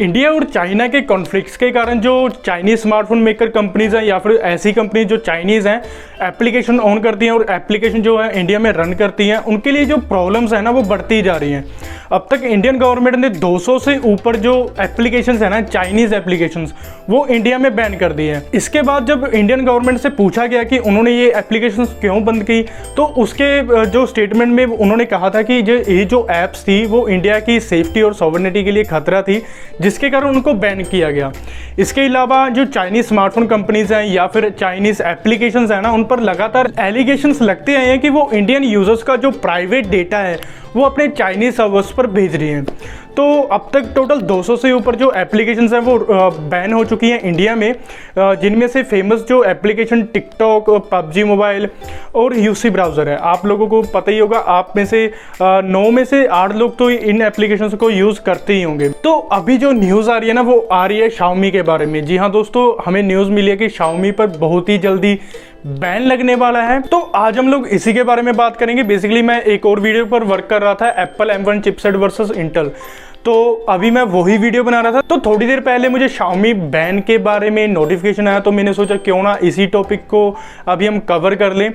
India और China के conflicts के कारण जो चाइनीज स्मार्टफोन मेकर कंपनीज हैं या फिर ऐसी कंपनी जो चाइनीज़ हैं एप्लीकेशन ऑन करती हैं और एप्लीकेशन जो है इंडिया में रन करती हैं, उनके लिए जो प्रॉब्लम्स है ना वो बढ़ती जा रही हैं। अब तक इंडियन गवर्नमेंट ने 200 से ऊपर जो एप्लीकेशंस है ना चाइनीज़ एप्लीकेशंस वो इंडिया में बैन कर दी हैं। इसके बाद जब इंडियन गवर्नमेंट से पूछा गया कि उन्होंने ये एप्लीकेशंस क्यों बंद की, तो उसके जो स्टेटमेंट में उन्होंने कहा था कि ये जो ऐप्स थी वो इंडिया की सेफ्टी और सॉवरेनिटी के लिए खतरा थी, जिसके कारण उनको बैन किया गया। इसके अलावा जो चाइनीज़ स्मार्टफोन कंपनीज हैं या फिर चाइनीज़ एप्लीकेशंस हैं ना, उन पर लगातार एलिगेशंस लगते आए हैं कि वो इंडियन यूजर्स का जो प्राइवेट डेटा है वो अपने चाइनीज़ सर्वर्स पर भेज रही हैं। तो अब तक टोटल 200 से ऊपर जो एप्लीकेशंस हैं वो बैन हो चुकी हैं इंडिया में, जिनमें से फेमस जो एप्लीकेशन टिकटॉक, पबजी मोबाइल और यूसी ब्राउज़र है। आप लोगों को पता ही होगा, आप में से 9 में से 8 लोग तो इन एप्लीकेशंस को यूज़ करते ही होंगे। तो अभी जो न्यूज़ आ रही है ना वो आ रही है Xiaomi के बारे में। जी हाँ दोस्तों, हमें न्यूज़ मिली है कि Xiaomi पर बहुत ही जल्दी बैन लगने वाला है। तो आज हम लोग इसी के बारे में बात करेंगे। बेसिकली मैं एक और वीडियो पर वर्क कर रहा था, Apple M1 chipset versus Intel, तो अभी मैं वही वीडियो बना रहा था। तो थोड़ी देर पहले मुझे Xiaomi बैन के बारे में नोटिफिकेशन आया, तो मैंने सोचा क्यों ना इसी टॉपिक को अभी हम कवर कर लें।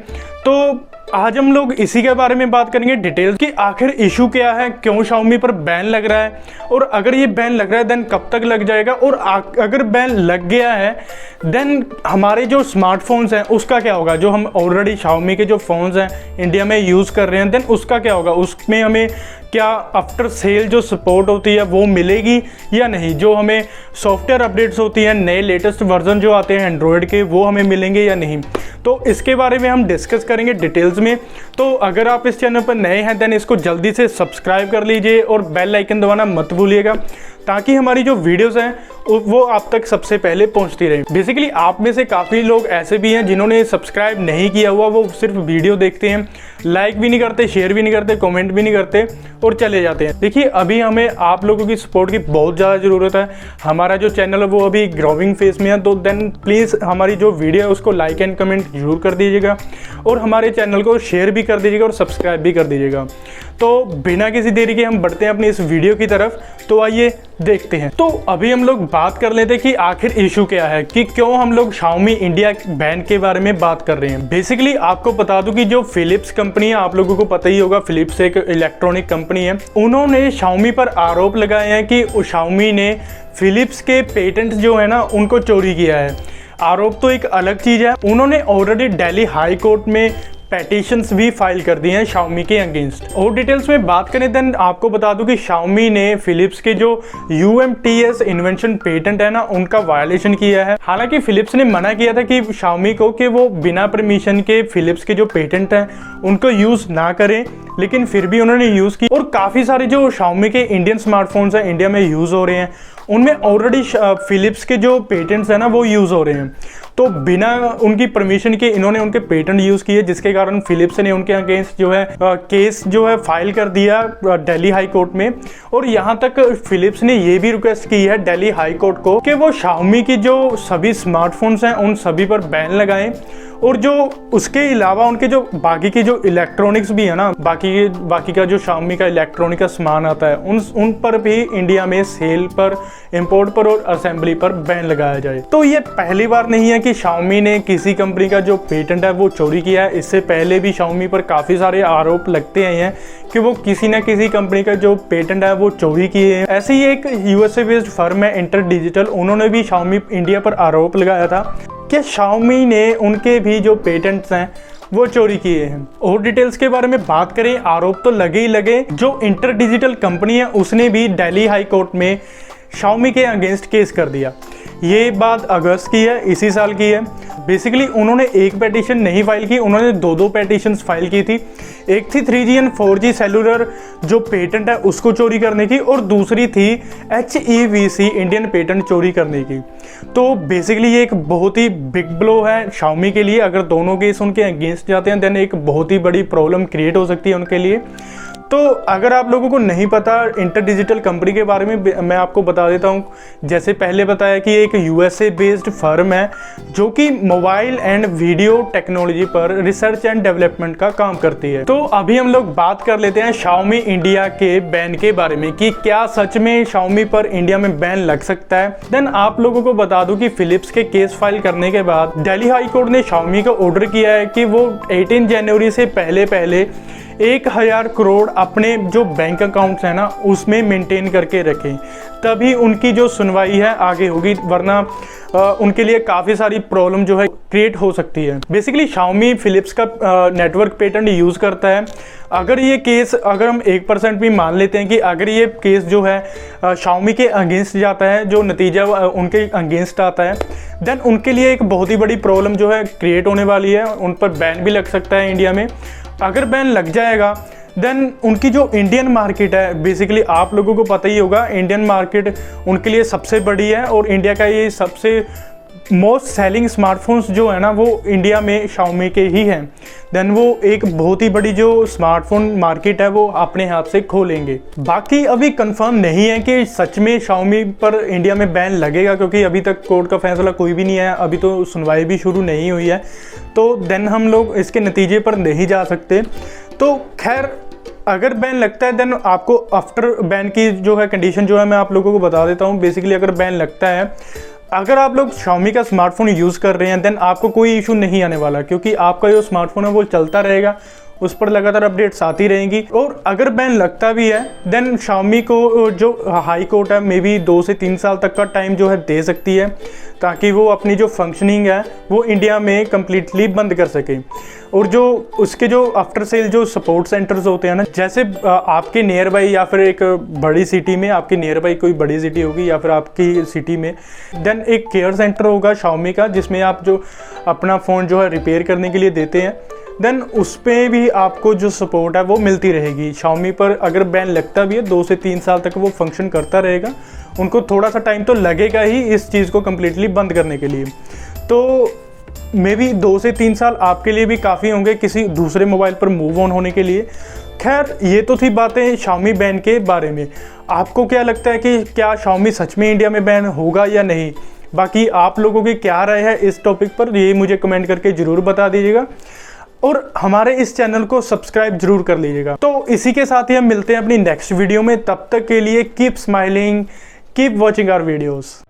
तो आज हम लोग इसी के बारे में बात करेंगे डिटेल्स कि आखिर इशू क्या है, क्यों Xiaomi पर बैन लग रहा है, और अगर ये बैन लग रहा है देन कब तक लग जाएगा, और अगर बैन लग गया है देन हमारे जो स्मार्टफोन्स हैं उसका क्या होगा। जो हम ऑलरेडी Xiaomi के जो फ़ोन्स हैं इंडिया में यूज़ कर रहे हैं देन उसका क्या होगा, उसमें हमें क्या आफ्टर सेल जो सपोर्ट होती है वो मिलेगी या नहीं, जो हमें सॉफ्टवेयर अपडेट्स होती हैं, नए लेटेस्ट वर्जन जो आते हैं एंड्रॉयड के वो हमें मिलेंगे या नहीं। तो इसके बारे में हम डिस्कस करेंगे डिटेल्स में। तो अगर आप इस चैनल पर नए हैं देन इसको जल्दी से सब्सक्राइब कर लीजिए और बेल आइकन दबाना मत भूलिएगा, ताकि हमारी जो वीडियोस हैं वो आप तक सबसे पहले पहुंचती रहे। बेसिकली आप में से काफ़ी लोग ऐसे भी हैं जिन्होंने सब्सक्राइब नहीं किया हुआ, वो सिर्फ वीडियो देखते हैं, लाइक भी नहीं करते, शेयर भी नहीं करते, कमेंट भी नहीं करते और चले जाते हैं। देखिए, अभी हमें आप लोगों की सपोर्ट की बहुत ज़्यादा ज़रूरत है। हमारा जो चैनल है वो अभी ग्रोइंग फेज में है, तो देन प्लीज़ हमारी जो वीडियो है उसको लाइक एंड कमेंट जरूर कर दीजिएगा और हमारे चैनल को शेयर भी कर दीजिएगा और सब्सक्राइब भी कर दीजिएगा। तो बिना किसी देरी के हम बढ़ते हैं अपनी इस वीडियो की तरफ। तो आइए देखते हैं। तो अभी हम लोग बात कर लेते हैं कि आखिर इशू क्या है, कि क्यों हम लोग Xiaomi इंडिया बैन के बारे में बात कर रहे हैं। बेसिकली आपको बता दूं कि जो फिलिप्स कंपनी है, आप लोगों को पता ही होगा, फिलिप्स एक इलेक्ट्रॉनिक कंपनी है, उन्होंने Xiaomi पर आरोप लगाए हैं कि Xiaomi ने फिलिप्स के पेटेंट जो है ना उनको चोरी किया है। आरोप तो एक अलग चीज़ है। उन्होंने ऑलरेडी दिल्ली हाई कोर्ट में पेटिशंस भी फाइल कर दिए हैं Xiaomi के अगेंस्ट। और डिटेल्स में बात करें देन आपको बता दूं कि Xiaomi ने फिलिप्स के जो UMTS इन्वेंशन पेटेंट है ना उनका वायलेशन किया है। हालांकि फिलिप्स ने मना किया था कि Xiaomi को कि वो बिना परमिशन के फिलिप्स के जो पेटेंट हैं उनको यूज़ ना करें, लेकिन फिर भी उन्होंने यूज़ की। और काफ़ी सारे जो Xiaomi के इंडियन स्मार्टफोन्स हैं इंडिया में यूज़ हो रहे हैं, उनमें ऑलरेडी फिलिप्स के जो पेटेंट्स हैं ना वो यूज़ हो रहे हैं। तो बिना उनकी परमिशन के इन्होंने उनके पेटेंट यूज़ किए, जिसके कारण फिलिप्स ने उनके अगेंस्ट जो है केस जो है फाइल कर दिया दिल्ली हाई कोर्ट में। और यहाँ तक फिलिप्स ने ये भी रिक्वेस्ट की है दिल्ली हाई कोर्ट को कि वो Xiaomi की जो सभी स्मार्टफोन्स हैं उन सभी पर बैन लगाएं, और जो उसके अलावा उनके जो बाकी के जो इलेक्ट्रॉनिक्स भी है ना, बाकी का जो Xiaomi का इलेक्ट्रॉनिक का सामान आता है उन पर भी इंडिया में सेल पर, इंपोर्ट पर और असेंबली पर बैन लगाया जाए। तो ये पहली बार नहीं है कि Xiaomi ने किसी कंपनी का जो पेटेंट है वो चोरी किया है। इससे पहले भी Xiaomi पर काफ़ी सारे आरोप लगते आए हैं कि वो किसी न किसी कंपनी का जो पेटेंट है वो चोरी किए हैं। ऐसे ही एक USA बेस्ड फर्म है इंटर डिजिटल, उन्होंने भी Xiaomi इंडिया पर आरोप लगाया था कि Xiaomi ने उनके भी जो पेटेंट्स हैं वो चोरी किए हैं। और डिटेल्स के बारे में बात करें, आरोप तो लगे ही लगे। जो इंटर डिजिटल कंपनी है उसने भी दिल्ली हाई कोर्ट में Xiaomi के अगेंस्ट केस कर दिया। ये बात अगस्त की है, इसी साल की है। बेसिकली उन्होंने एक पेटिशन नहीं फाइल की, उन्होंने दो पेटिशंस फाइल की थी। एक थी 3G एंड 4G सेलुलर जो पेटेंट है उसको चोरी करने की, और दूसरी थी HEVC इंडियन पेटेंट चोरी करने की। तो बेसिकली ये एक बहुत ही बिग ब्लो है Xiaomi के लिए। अगर दोनों केस उनके अगेंस्ट जाते हैं देन एक बहुत ही बड़ी प्रॉब्लम क्रिएट हो सकती है उनके लिए। तो अगर आप लोगों को नहीं पता इंटर डिजिटल कंपनी के बारे में, मैं आपको बता देता हूँ। जैसे पहले बताया कि एक यूएसए बेस्ड फर्म है जो कि मोबाइल एंड वीडियो टेक्नोलॉजी पर रिसर्च एंड डेवलपमेंट का काम करती है। तो अभी हम लोग बात कर लेते हैं Xiaomi इंडिया के बैन के बारे में कि क्या सच में Xiaomi पर इंडिया में बैन लग सकता है। देन आप लोगों को बता दूं कि फिलिप्स के केस फाइल करने के बाद दिल्ली हाई कोर्ट ने Xiaomi को ऑर्डर किया है कि वो 18 जनवरी से पहले 1000 करोड़ अपने जो बैंक अकाउंट्स हैं ना उसमें मेंटेन करके रखें, तभी उनकी जो सुनवाई है आगे होगी, वरना उनके लिए काफ़ी सारी प्रॉब्लम जो है क्रिएट हो सकती है। बेसिकली Xiaomi फिलिप्स का नेटवर्क पेटेंट यूज़ करता है। अगर ये केस, अगर हम 1% भी मान लेते हैं कि अगर ये केस जो है Xiaomi के अगेंस्ट जाता है, जो नतीजा उनके अगेंस्ट आता है, देन उनके लिए एक बहुत ही बड़ी प्रॉब्लम जो है क्रिएट होने वाली है। उन पर बैन भी लग सकता है इंडिया में। अगर बैन लग जाएगा देन उनकी जो इंडियन मार्केट है, बेसिकली आप लोगों को पता ही होगा इंडियन मार्केट उनके लिए सबसे बड़ी है और इंडिया का ये सबसे मोस्ट सेलिंग स्मार्टफोन्स जो है ना वो इंडिया में Xiaomi के ही हैं। देन वो एक बहुत ही बड़ी जो स्मार्टफोन मार्केट है वो अपने हाथ से खोलेंगे। बाकी अभी कंफर्म नहीं है कि सच में Xiaomi पर इंडिया में बैन लगेगा, क्योंकि अभी तक कोर्ट का फैसला कोई भी नहीं आया, अभी तो सुनवाई भी शुरू नहीं हुई है, तो देन हम लोग इसके नतीजे पर नहीं जा सकते। तो खैर अगर बैन लगता है देन आपको आफ्टर बैन की जो है कंडीशन जो है मैं आप लोगों को बता देता हूँ। बेसिकली अगर बैन लगता है, अगर आप लोग Xiaomi का स्मार्टफोन यूज़ कर रहे हैं देन आपको कोई इशू नहीं आने वाला, क्योंकि आपका जो स्मार्टफोन है वो चलता रहेगा, उस पर लगातार अपडेट्स आती रहेंगी। और अगर बैन लगता भी है देन Xiaomi को जो हाई कोर्ट है मे बी 2 से 3 साल तक का टाइम जो है दे सकती है, ताकि वो अपनी जो फंक्शनिंग है वो इंडिया में कम्प्लीटली बंद कर सके। और जो उसके जो आफ्टर सेल जो सपोर्ट सेंटर्स होते हैं ना, जैसे आपके नियर बाई या फिर एक बड़ी सिटी में, आपके नियर बाई कोई बड़ी सिटी होगी या फिर आपकी सिटी में, देन एक केयर सेंटर होगा Xiaomi का जिसमें आप जो अपना फ़ोन जो है रिपेयर करने के लिए देते हैं, देन उस पर भी आपको जो सपोर्ट है वो मिलती रहेगी। Xiaomi पर अगर बैन लगता भी है 2 से 3 साल तक वो फंक्शन करता रहेगा, उनको थोड़ा सा टाइम तो लगेगा ही इस चीज़ को कम्प्लीटली बंद करने के लिए। तो मे बी 2 से 3 साल आपके लिए भी काफ़ी होंगे किसी दूसरे मोबाइल पर मूव ऑन होने के लिए। खैर ये तो थी बातें Xiaomi बैन के बारे में। आपको क्या लगता है कि क्या Xiaomi सच में इंडिया में बैन होगा या नहीं? बाकी आप लोगों की क्या राय है इस टॉपिक पर, ये मुझे कमेंट करके ज़रूर बता दीजिएगा और हमारे इस चैनल को सब्सक्राइब जरूर कर लीजिएगा। तो इसी के साथ ही हम मिलते हैं अपनी नेक्स्ट वीडियो में। तब तक के लिए keep smiling, keep watching our videos.